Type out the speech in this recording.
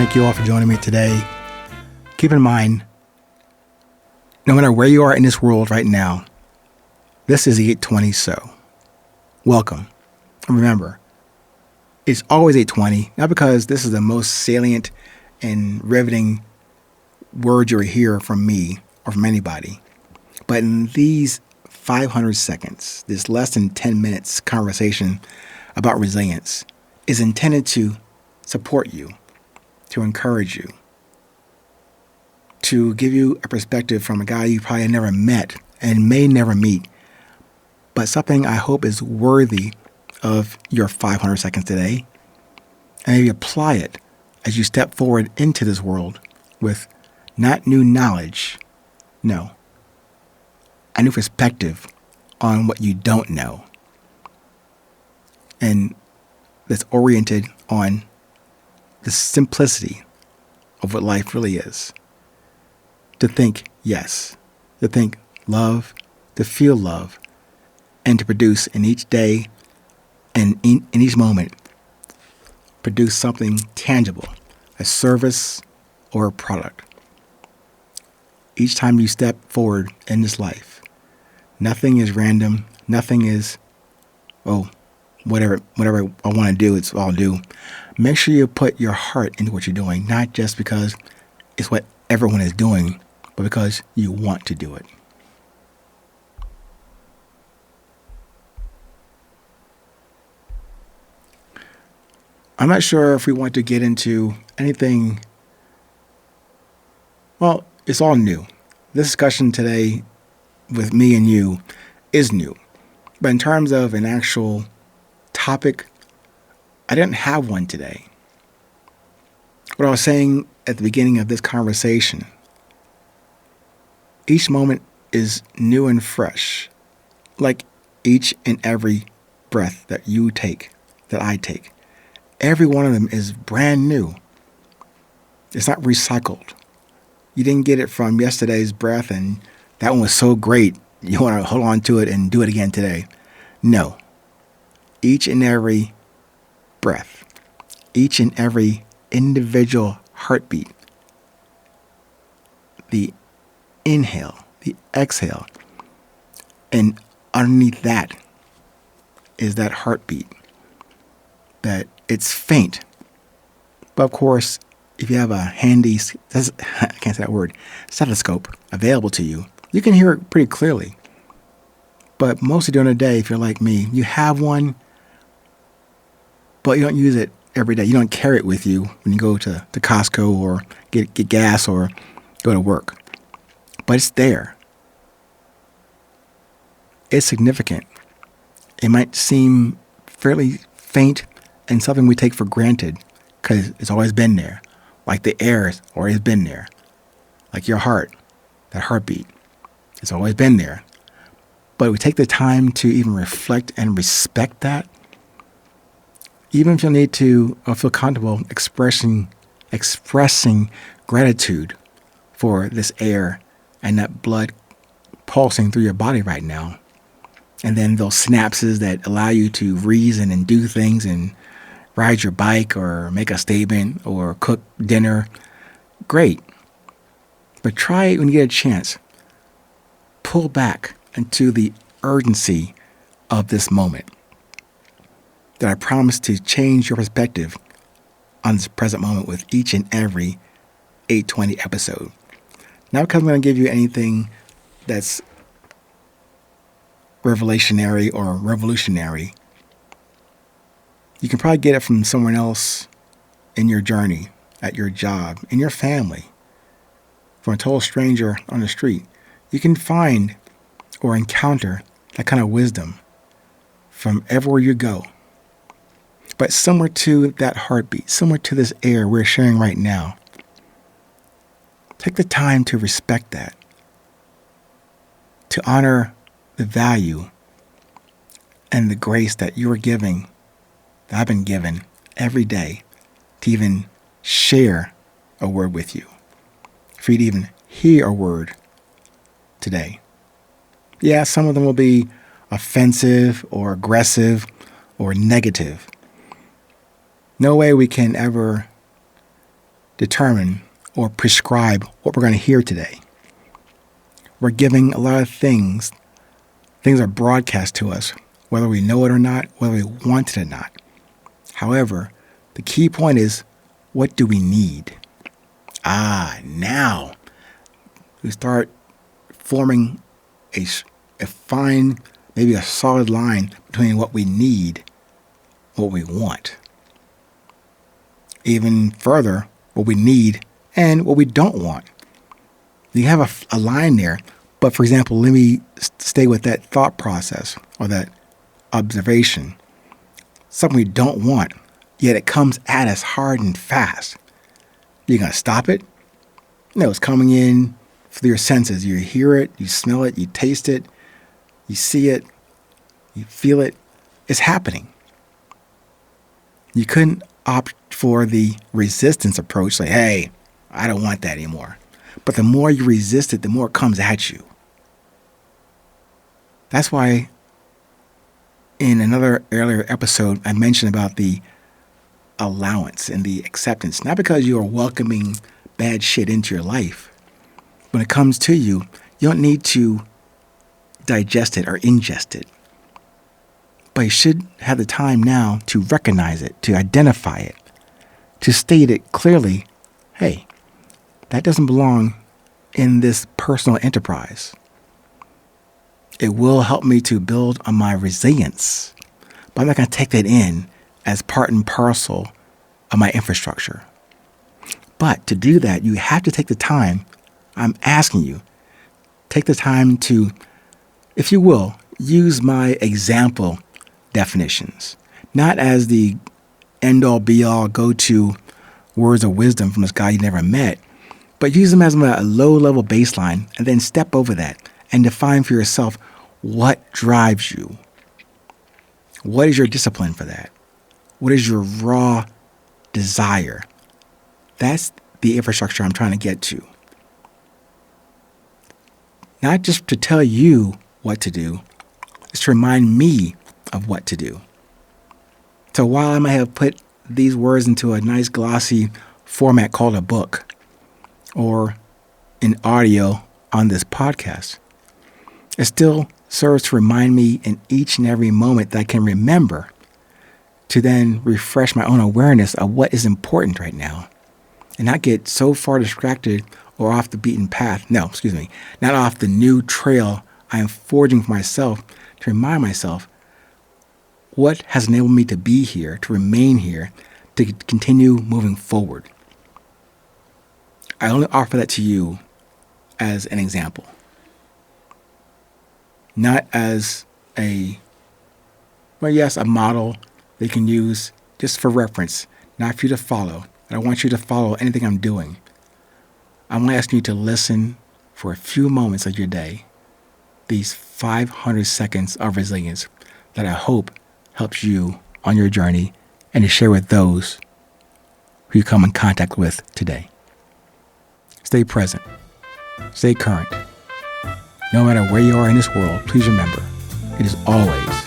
thank you all for joining me today. Keep in mind, no matter where you are in this world right now, this is the 820 So. Welcome. And remember, it's always 820, not because this is the most salient and riveting word you'll hear from me or from anybody, but in these 500 seconds, this less than 10 minutes conversation about resilience is intended to support you, to encourage you, to give you a perspective from a guy you probably never met and may never meet, but something I hope is worthy of your 500 seconds today, and maybe apply it as you step forward into this world with not new knowledge, no, a new perspective on what you don't know, and that's oriented on the simplicity of what life really is. To think yes, to think love, to feel love, and to produce in each day and in each moment, produce something tangible, a service or a product. Each time you step forward in this life, nothing is random, nothing is, whatever I want to do, it's all I'll do. Make sure you put your heart into what you're doing, not just because it's what everyone is doing, but because you want to do it. I'm not sure if we want to get into anything. Well, it's all new. This discussion today with me and you is new. But in terms of an actual topic, I didn't have one today. What I was saying at the beginning of this conversation, each moment is new and fresh, like each and every breath that you take, that I take. Every one of them is brand new. It's not recycled. You didn't get it from yesterday's breath and that one was so great, you want to hold on to it and do it again today. No. Each and every breath, each and every individual heartbeat, the inhale, the exhale, and underneath that is that heartbeat, that it's faint. But of course, if you have a handy, I can't say that word, stethoscope available to you, you can hear it pretty clearly. But mostly during the day, if you're like me, you have one, but you don't use it every day. You don't carry it with you when you go to Costco or get gas or go to work. But it's there. It's significant. It might seem fairly faint and something we take for granted because it's always been there. Like the air has always been there. Like your heart, that heartbeat, it's always been there. But we take the time to even reflect and respect that. Even if you need to or feel comfortable expressing gratitude for this air and that blood pulsing through your body right now. And then those synapses that allow you to reason and do things and ride your bike or make a statement or cook dinner. Great. But try it when you get a chance. Pull back into the urgency of this moment. That I promise to change your perspective on this present moment with each and every 820 episode. Not because I'm going to give you anything that's revelationary or revolutionary. You can probably get it from someone else in your journey, at your job, in your family, from a total stranger on the street. You can find or encounter that kind of wisdom from everywhere you go. But similar to that heartbeat, similar to this air we're sharing right now, take the time to respect that, to honor the value and the grace that you are giving, that I've been given every day to even share a word with you, for you to even hear a word today. Yeah, some of them will be offensive or aggressive or negative. No way we can ever determine or prescribe what we're going to hear today. We're giving a lot of things. Things are broadcast to us, whether we know it or not, whether we want it or not. However, the key point is, what do we need? Now we start forming a fine, maybe a solid line between what we need and what we want. Even further, what we need and what we don't want. You have a line there, but for example, let me stay with that thought process or that observation. Something we don't want, yet it comes at us hard and fast. You're going to stop it? No, it's coming in through your senses. You hear it, you smell it, you taste it, you see it, you feel it. It's happening. You couldn't opt for the resistance approach, like, hey, I don't want that anymore. But the more you resist it, the more it comes at you. That's why in another earlier episode, I mentioned about the allowance and the acceptance. Not because you are welcoming bad shit into your life. When it comes to you, you don't need to digest it or ingest it. But you should have the time now to recognize it, to identify it, to state it clearly. Hey, that doesn't belong in this personal enterprise. It will help me to build on my resilience, but I'm not going to take that in as part and parcel of my infrastructure. But to do that, you have to take the time. I'm asking you, take the time to, if you will, use my example definitions, not as the end-all, be-all, go-to words of wisdom from this guy you never met, but use them as a low-level baseline and then step over that and define for yourself what drives you. What is your discipline for that? What is your raw desire? That's the infrastructure I'm trying to get to. Not just to tell you what to do, it's to remind me of what to do. So while I might have put these words into a nice glossy format called a book or in audio on this podcast, it still serves to remind me in each and every moment that I can remember to then refresh my own awareness of what is important right now and not get so far distracted or off the beaten path. Not off the new trail I am forging for myself, to remind myself what has enabled me to be here, to remain here, to continue moving forward. I only offer that to you as an example, not as a model they can use just for reference, not for you to follow. I don't want you to follow anything I'm doing. I'm asking you to listen for a few moments of your day, these 500 seconds of resilience that I hope helps you on your journey and to share with those who you come in contact with today. Stay present. Stay current. No matter where you are in this world, please remember, it is always